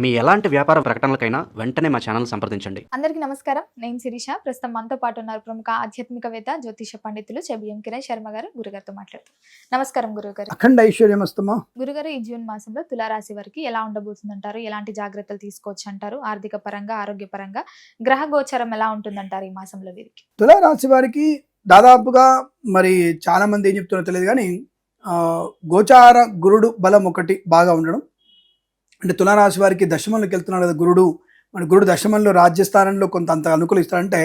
మీ ఎలాంటి వ్యాపార ప్రకటనలకైనా వెంటనే మా ఛానల్ సంప్రదించండి. అందరికీ నమస్కారం. నేను శిరీష. ప్రస్తుతం మనతో పాటు ఉన్నారు ప్రముఖ ఆధ్యాత్మికవేత్త, జ్యోతిష పండితులు చెబిఎం కిరణ్ శర్మ గారు. గురుగారితో మాట్లాడుతాం. నమస్కారం గురుగారు. అఖండ ఐశ్వర్యమస్తమా. గురుగారు, ఈ జూన్ మాసంలో తులారాశి వారికి ఎలా ఉండబోతుందంటారు? ఎలాంటి జాగ్రత్తలు తీసుకోవచ్చు అంటారు? ఆర్థిక పరంగా, ఆరోగ్య పరంగా గ్రహ గోచరం ఎలా ఉంటుందంటారు ఈ మాసంలో వీరికి? తులారాశి వారికి దాదాపుగా మరి చాలా మంది ఏం చెప్తున్నారో తెలియదు కానీ గోచార గురుడు బలం ఒకటి బాగా ఉండడం. అంటే తులారాశి వారికి దశమంలోకి వెళ్తున్నాడు కదా గురుడు. మన గురుడు దశమంలో రాజ్యస్థానంలో కొంత అంత అనుకూలిస్తాడంటే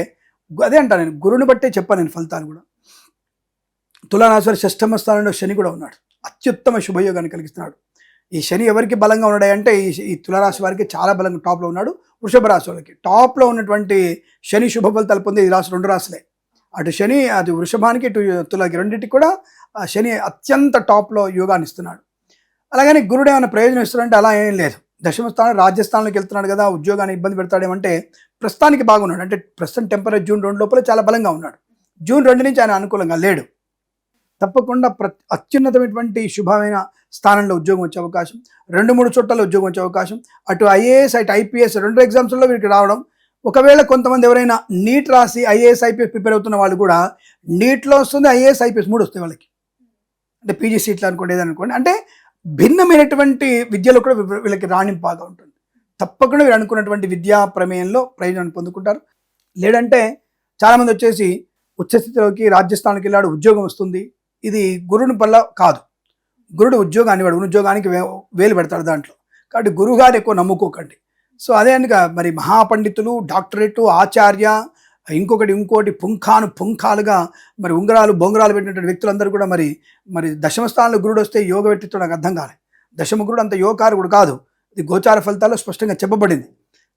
అదే అంటాను నేను, గురుని బట్టే చెప్పాను నేను ఫలితాలు కూడా. తులారాశి వారి షష్టమ స్థానంలో శని కూడా ఉన్నాడు, అత్యుత్తమ శుభయోగాన్ని కలిగిస్తున్నాడు. ఈ శని ఎవరికి బలంగా ఉన్నాడు అంటే ఈ తులారాశి వారికి చాలా బలంగా టాప్లో ఉన్నాడు. వృషభ రాశి వాళ్ళకి టాప్లో ఉన్నటువంటి శని శుభ ఫలితాలు పొందే ఈ రాశి రెండు రాశులే. అటు శని, అటు వృషభానికి, ఇటు తులకి రెండింటికి కూడా శని అత్యంత టాప్లో యోగాన్ని ఇస్తున్నాడు. అలాగని గురుడు ఏమైనా ప్రయోజనం ఇస్తున్నాడంటే అలా ఏం లేదు. దశమ స్థానం రాజ్యస్థానంలోకి వెళ్తున్నాడు కదా, ఉద్యోగాన్ని ఇబ్బంది పెడతాడేమంటే ప్రస్తుతానికి బాగున్నాడు. అంటే ప్రస్తుతం టెంపరేచర్ జూన్ 2 లోపల చాలా బలంగా ఉన్నాడు. జూన్ 2 నుంచి ఆయన అనుకూలంగా లేడు. తప్పకుండా అత్యున్నతమైనటువంటి శుభమైన స్థానంలో ఉద్యోగం వచ్చే అవకాశం, 2-3 చోట్ల ఉద్యోగం వచ్చే అవకాశం. అటు ఐఏఎస్, అటు ఐపీఎస్ 2 ఎగ్జామ్స్లో వీరికి రావడం. ఒకవేళ కొంతమంది ఎవరైనా నీట్ రాసి ఐఏఎస్ ఐపీఎస్ ప్రిపేర్ అవుతున్న వాళ్ళు కూడా నీట్లో వస్తుంది, ఐఏఎస్ ఐపీఎస్ 3 వస్తాయి వాళ్ళకి. అంటే పీజీ సీట్లు అనుకోండి, ఏదనుకోండి. అంటే భిన్నమైనటువంటి విద్యలో కూడా వీళ్ళకి రాణింపు బాగా ఉంటుంది. తప్పకుండా వీరు అనుకున్నటువంటి విద్యా ప్రమేయంలో ప్రయోజనాన్ని పొందుకుంటారు. లేదంటే చాలామంది వచ్చేసి ఉచ్చస్థితిలోకి రాజ్యస్థానానికి వెళ్ళాడు, ఉద్యోగం వస్తుంది. ఇది గురుని వల్ల కాదు. గురుడు ఉద్యోగాన్ని వాడు ఉద్యోగానికి వేలు పెడతాడు దాంట్లో. కాబట్టి గురువు గారు ఎక్కువ నమ్ముకోకండి. సో అదే అందుక మరి మహాపండితులు, డాక్టరేటు, ఆచార్య, ఇంకోటి పుంఖాలుగా మరి ఉంగరాలు బొంగరాలు పెట్టినటువంటి వ్యక్తులందరూ కూడా మరి దశమ స్థానంలో గురుడు వస్తే యోగ వ్యక్తిత్వం నాకు అర్థం కాలేదు. దశమ గురుడు అంత యోగకారకుడు కాదు. ఇది గోచార ఫలితాల్లో స్పష్టంగా చెప్పబడింది.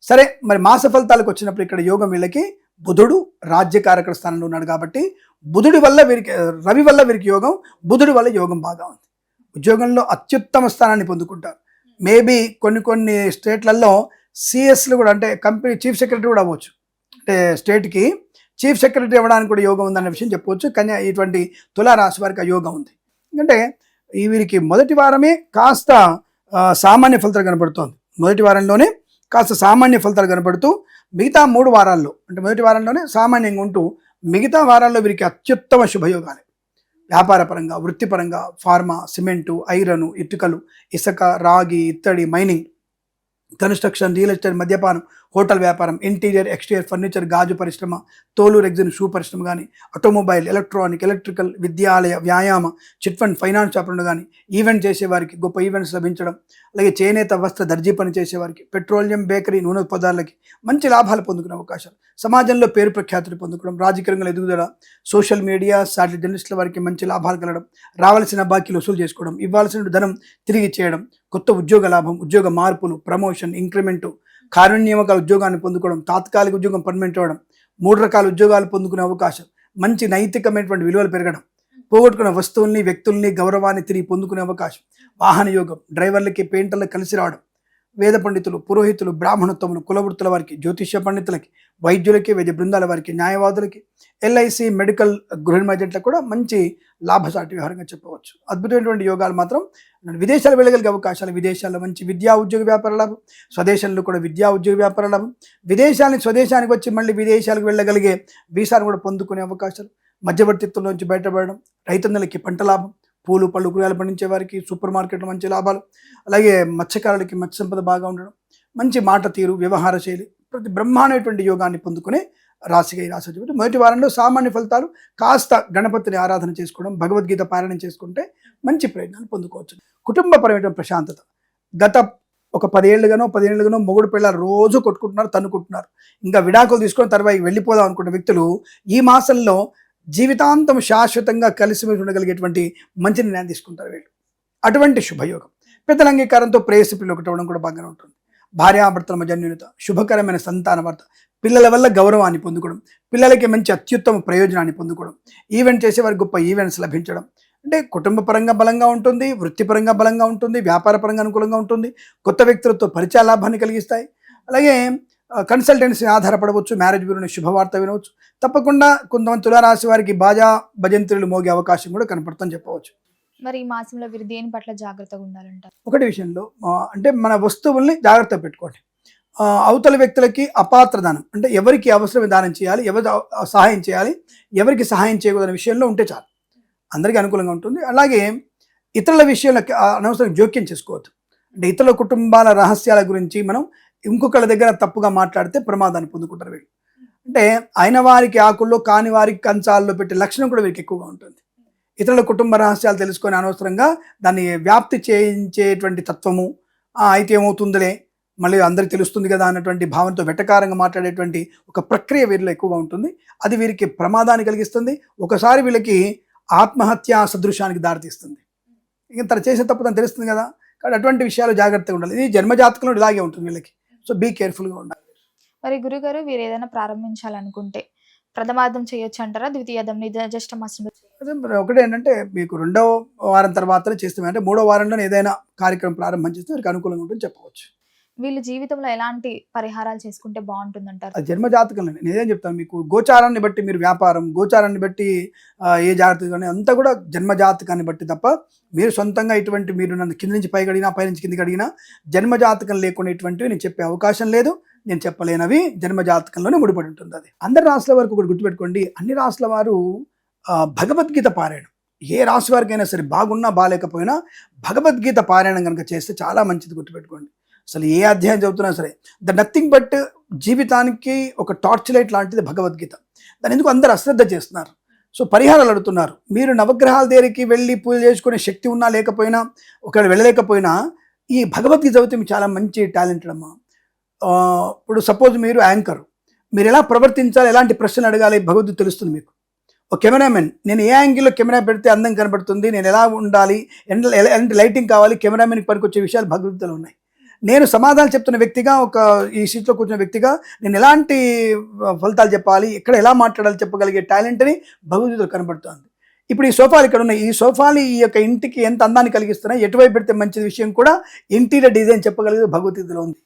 సరే, మరి మాస ఫలితాలకు వచ్చినప్పుడు ఇక్కడ యోగం వీళ్ళకి బుధుడు రాజ్యకారక స్థానంలో ఉన్నాడు కాబట్టి బుధుడి వల్ల వీరికి, రవి వల్ల వీరికి యోగం, బుధుడి వల్ల యోగం బాగా ఉంది. ఉద్యోగంలో అత్యుత్తమ స్థానాన్ని పొందుకుంటారు. మేబీ కొన్ని స్టేట్లలో సిఎస్లు కూడా, అంటే కంపెనీ చీఫ్ సెక్రటరీ కూడా అవ్వచ్చు. అంటే స్టేట్కి చీఫ్ సెక్రటరీ అవ్వడానికి కూడా యోగం ఉందనే విషయం చెప్పవచ్చు. కానీ ఇటువంటి తులారాశి వారికి యోగం ఉంది. ఎందుకంటే ఈ వీరికి మొదటి వారమే కాస్త సామాన్య ఫలితాలు కనబడుతోంది. మొదటి వారంలోనే కాస్త సామాన్య ఫలితాలు కనబడుతూ మిగతా 3 వారాల్లో, అంటే మొదటి వారంలోనే సామాన్యంగా ఉంటూ మిగతా వారాల్లో వీరికి అత్యుత్తమ శుభయోగాలు. వ్యాపార పరంగా, వృత్తిపరంగా, ఫార్మా, సిమెంటు, ఐరను, ఇటుకలు, ఇసుక, రాగి, ఇత్తడి, మైనింగ్, కన్స్ట్రక్షన్, రియల్ ఎస్టేట్, మద్యపానం, హోటల్ వ్యాపారం, ఇంటీరియర్, ఎక్స్టీరియర్ ఫర్నిచర్, గాజు పరిశ్రమ, తోలు రెగ్జిన్ షూ పరిశ్రమ కానీ, ఆటోమొబైల్, ఎలక్ట్రానిక్, ఎలక్ట్రికల్, విద్యాలయ, వ్యాయామ, చిట్ ఫండ్, ఫైనాన్స్ వ్యాపారం కానీ, ఈవెంట్ చేసేవారికి గొప్ప ఈవెంట్స్ లభించడం, అలాగే చేనేత, వస్త్ర, దర్జీ పని చేసేవారికి, పెట్రోలియం, బేకరీ, నూనె పదార్థాలకి మంచి లాభాలు పొందుకునే అవకాశాలు, సమాజంలో పేరు ప్రఖ్యాతులు పొందుకోవడం, రాజకీయ రంగంలో ఎదుగుదల, సోషల్ మీడియా, సాటిలైట్ జర్నలిస్టుల వారికి మంచి లాభాలు కలగడం, రావాల్సిన బాకీలు వసూలు చేసుకోవడం, ఇవ్వాల్సిన ధనం తిరిగి చేయడం, కొత్త ఉద్యోగ లాభం, ఉద్యోగ మార్పులు, ప్రమోషన్, ఇంక్రిమెంటు, కార్యనియామకాల ఉద్యోగాన్ని పొందుకోవడం, తాత్కాలిక ఉద్యోగం పర్మనెంట్ అవ్వడం, 3 రకాల ఉద్యోగాలు పొందుకునే అవకాశం, మంచి నైతికమైనటువంటి విలువలు పెరగడం, పోగొట్టుకున్న వస్తువుల్ని, వ్యక్తుల్ని, గౌరవాన్ని తిరిగి పొందుకునే అవకాశం, వాహన యోగం, డ్రైవర్లకి, పెయింటర్లకు కలిసి రావడం, వేద పండితులు, పురోహితులు, బ్రాహ్మణోత్తములు, కులవృత్తుల వారికి, జ్యోతిష్య పండితులకి, వైద్యులకి, వైద్య బృందాల వారికి, న్యాయవాదులకి, ఎల్ఐసి, మెడికల్, గృహ ఏజెంట్లకు కూడా మంచి లాభసాటి వ్యవహారంగా చెప్పవచ్చు. అద్భుతమైనటువంటి యోగాలు మాత్రం. విదేశాలు వెళ్ళగలిగే అవకాశాలు, విదేశాల్లో మంచి విద్యా ఉద్యోగ వ్యాపార లాభం, స్వదేశంలో కూడా విద్యా ఉద్యోగ వ్యాపార లాభం, విదేశాలని స్వదేశానికి వచ్చి మళ్ళీ విదేశాలకు వెళ్ళగలిగే వీసాను కూడా పొందుకునే అవకాశాలు, మధ్యవర్తిత్వం నుంచి బయటపడడం, రైతన్నలకి పంట లాభం, పూలు పళ్ళు కూరగాయలు పండించే వారికి సూపర్ మార్కెట్లో మంచి లాభాలు, అలాగే మత్స్యకారులకి మత్స్య సంపద బాగా ఉండడం, మంచి మాట తీరు, వ్యవహార శైలి, ప్రతి బ్రహ్మాండమైనటువంటి యోగాన్ని పొందుకునే రాశిగా ఈ రాశి చెబుతూ మొదటి వారంలో సామాన్య ఫలితాలు. కాస్త గణపతిని ఆరాధన చేసుకోవడం, భగవద్గీత పారాయణం చేసుకుంటే మంచి ప్రయోజనాలు పొందుకోవచ్చు. కుటుంబపరమైన ప్రశాంతత. గత ఒక 10 ఏళ్ళుగానో మొగుడు పిల్లలు రోజు కొట్టుకుంటున్నారు, తన్నుకుంటున్నారు. ఇంకా విడాకులు తీసుకొని తర్వాత వెళ్ళిపోదాం అనుకున్న వ్యక్తులు ఈ మాసంలో జీవితాంతం శాశ్వతంగా కలిసిమెలిసి ఉండగలిగేటువంటి మంచి నిర్ణయం తీసుకుంటారు వీళ్ళు. అటువంటి శుభయోగం. పెద్దల అంగీకారంతో ప్రేయసి పిల్లలు ఒకటి అవ్వడం కూడా బాగానే ఉంటుంది. భార్యాభర్తల మధ్య అన్యోన్యత, శుభకరమైన సంతాన వార్త, పిల్లల వల్ల గౌరవాన్ని పొందుకోవడం, పిల్లలకి మంచి అత్యుత్తమ ప్రయోజనాన్ని పొందుకోవడం, ఈవెంట్ చేసేవారికి గొప్ప ఈవెంట్స్ లభించడం. అంటే కుటుంబ పరంగా బలంగా ఉంటుంది, వృత్తిపరంగా బలంగా ఉంటుంది, వ్యాపార పరంగా అనుకూలంగా ఉంటుంది, కొత్త వ్యక్తులతో పరిచయ లాభాన్ని కలిగిస్తాయి. అలాగే కన్సల్టెన్సీ ఆధారపడవచ్చు, మ్యారేజ్ బ్యూరోని శుభవార్త వినవచ్చు. తప్పకుండా కొంతమంది తులారాశి వారికి బాజా భజంత్రులు మోగే అవకాశం కూడా కనపడుతుందని చెప్పవచ్చు. మరి ఈ మాసంలో వీరు దేని పట్ల జాగ్రత్తగా ఉండాలంటారు? ఒకటి విషయంలో అంటే మన వస్తువుల్ని జాగ్రత్తగా పెట్టుకోండి. అవతల వ్యక్తులకి అపాత్ర దానం అంటే ఎవరికి అవసరమే దానం చేయాలి, ఎవరు సహాయం చేయాలి, ఎవరికి సహాయం చేయకూడదనే విషయంలో ఉంటే చాలు, అందరికీ అనుకూలంగా ఉంటుంది. అలాగే ఇతరుల విషయంలో అనవసరం జోక్యం చేసుకోవద్దు. అంటే ఇతరుల కుటుంబాల రహస్యాల గురించి మనం ఇంకొకళ్ళ దగ్గర తప్పుగా మాట్లాడితే ప్రమాదాన్ని పొందుకుంటారు వీళ్ళు. అంటే అయిన వారికి ఆకుల్లో కాని వారికి కంచాల్లో పెట్టే లక్షణం కూడా వీరికి ఎక్కువగా ఉంటుంది. ఇతరుల కుటుంబ రహస్యాలు తెలుసుకొని అనవసరంగా దాన్ని వ్యాప్తి చేయించేటువంటి తత్వము, అయితే ఏమవుతుందిలే మళ్ళీ అందరికి తెలుస్తుంది కదా అన్నటువంటి భావంతో వెటకారంగా మాట్లాడేటువంటి ఒక ప్రక్రియ వీరిలో ఎక్కువగా ఉంటుంది. అది వీరికి ప్రమాదాన్ని కలిగిస్తుంది. ఒకసారి వీళ్ళకి ఆత్మహత్య సదృశానికి దారితీస్తుంది. ఇంకా తను చేసే తప్పు తను తెలుస్తుంది కదా, కాబట్టి అటువంటి విషయాలు జాగ్రత్తగా ఉండాలి. ఇది జన్మజాతకంలో ఇలాగే ఉంటుంది వీళ్ళకి. సో బీ కేర్ఫుల్గా ఉండాలి. మరి గురుగారు వీరు ఏదైనా ప్రారంభించాలనుకుంటే ప్రథమార్థం చేయొచ్చు అంటారా, ద్వితీయార్థం జ్యేష్ఠ మాసంలో? అదే మరి ఒకటి ఏంటంటే మీకు 2వ వారం తర్వాతనే చేస్తాం, అంటే 3వ వారంలో ఏదైనా కార్యక్రమం ప్రారంభం చేస్తే వారికి అనుకూలంగా ఉంటుంది చెప్పవచ్చు. వీళ్ళు జీవితంలో ఎలాంటి పరిహారాలు చేసుకుంటే బాగుంటుందంటారు? అది జన్మజాతకంలో నేనేం చెప్తాను మీకు, గోచారాన్ని బట్టి మీరు వ్యాపారం, గోచారాన్ని బట్టి ఏ జాగ్రత్తగా అంతా కూడా జన్మజాతకాన్ని బట్టి తప్ప మీరు సొంతంగా ఇటువంటి మీరు నన్ను కింద నుంచి పైకి అడిగినా పై నుంచి కిందికి అడిగినా జన్మజాతకం లేకుండా ఇటువంటివి నేను చెప్పే అవకాశం లేదు. నేను చెప్పలేనవి జన్మజాతకంలోనే ముడిపడి ఉంటుంది. అది అందరి రాశుల వరకు ఒకటి గుర్తుపెట్టుకోండి, అన్ని రాశుల వారు భగవద్గీత పారాయణం, ఏ రాశి వారికైనా సరే బాగున్నా బాగాలేకపోయినా భగవద్గీత పారాయణం కనుక చేస్తే చాలా మంచిది. గుర్తుపెట్టుకోండి, అసలు ఏ అధ్యాయం చదువుతున్నా సరే ద నథింగ్ బట్ జీవితానికి ఒక టార్చ్ లైట్ లాంటిది భగవద్గీత. దాని ఎందుకు అందరు అశ్రద్ధ చేస్తున్నారు. సో పరిహారాలు అడుగుతున్నారు. మీరు నవగ్రహాల దగ్గరికి వెళ్ళి పూజ చేసుకునే శక్తి ఉన్నా లేకపోయినా, ఒకవేళ వెళ్ళలేకపోయినా ఈ భగవద్గీత చదివితే మీకు చాలా మంచి టాలెంటెడ్ అమ్మా. ఇప్పుడు సపోజ్ మీరు యాంకర్, మీరు ఎలా ప్రవర్తించాలి, ఎలాంటి ప్రశ్నలు అడగాలి భగవద్గీత తెలుస్తుంది మీకు. ఒక కెమెరామెన్, నేను ఏ యాంగిల్లో కెమెరా పెడితే అందం కనబడుతుంది, నేను ఎలా ఉండాలి, ఎలాంటి లైటింగ్ కావాలి, కెమెరామెన్కి పనికొచ్చే విషయాలు భగవద్గీతలో ఉన్నాయి. నేను సమాధానం చెప్తున్న వ్యక్తిగా, ఈ సీట్లో కూర్చున్న వ్యక్తిగా నేను ఎలాంటి ఫలితాలు చెప్పాలి, ఎక్కడ ఎలా మాట్లాడాలి చెప్పగలిగే టాలెంట్ని భగవద్గీతలో కనబడుతుంది. ఇప్పుడు ఈ సోఫాలు ఇక్కడ ఉన్నాయి, ఈ సోఫాలు ఈ యొక్క ఇంటికి ఎంత అందాన్ని కలిగిస్తున్నాయి, ఎటువైపు పెడితే మంచి విషయం కూడా ఇంటీరియర్ డిజైన్ చెప్పగలిగేది భగవద్గీతలో ఉంది.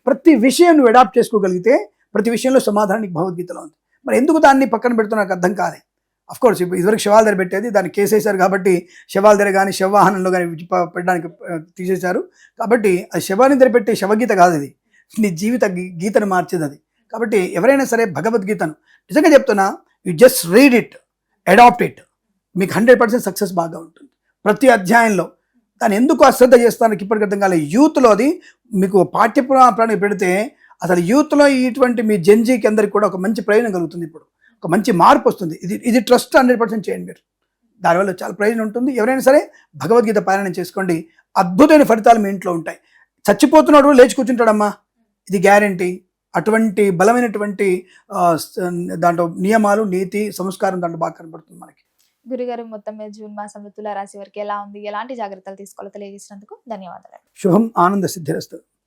ప్రతి విషయం నువ్వు అడాప్ట్ చేసుకోగలిగితే ప్రతి విషయంలో సమాధానం నీకు భగవద్గీతలో ఉంది. మరి ఎందుకు దాన్ని పక్కన పెడుతున్నా నాకు అర్థం కాలే. అఫ్కోర్స్ ఇప్పుడు ఇదివరకు శవాల దగ్గర పెట్టేది, దాన్ని కేసేశారు కాబట్టి శవాల దగ్గర కానీ శవవాహనంలో కానీ పెట్టడానికి తీసేశారు. కాబట్టి అది శవాన్ని దగ్గర పెట్టే శవగీత కాదు, అది నీ జీవిత గీతను మార్చేది అది. కాబట్టి ఎవరైనా సరే భగవద్గీతను నిజంగా చెప్తున్నా, you just read it, adapt it, మీకు 100% సక్సెస్ బాగా ఉంటుంది. ప్రతి అధ్యాయంలో దాన్ని ఎందుకు అశ్రద్ధ చేస్తానికి ఇప్పటికి అర్థం కాలేదు. యూత్లో అది మీకు పాఠ్యపురాణానికి పెడితే అసలు యూత్లో ఇటువంటి మీ జెన్జీకి అందరికి కూడా ఒక మంచి ప్రయోజనం కలుగుతుంది. ఇప్పుడు ఒక మంచి మార్పు వస్తుంది. ఇది ట్రస్ట్ 100% చేయండి మీరు, దానివల్ల చాలా ప్రయోజనం ఉంటుంది. ఎవరైనా సరే భగవద్గీత పారాయణం చేసుకోండి, అద్భుతమైన ఫలితాలు మీ ఇంట్లో ఉంటాయి. చచ్చిపోతున్నాడు లేచి కూర్చుంటాడమ్మా, ఇది గ్యారంటీ. అటువంటి బలమైనటువంటి దాంట్లో నియమాలు, నీతి, సంస్కారం దాంట్లో బాగా కనబడుతుంది మనకి. గురుగారు మొత్తం మీద జూన్ మాసంలో తులారాశి వారికి ఎలా ఉంది, ఎలాంటి జాగ్రత్తలు తీసుకోవాలో తెలియజేసినందుకు ధన్యవాదాలు. శుభం, ఆనంద సిద్ధిరస్తు.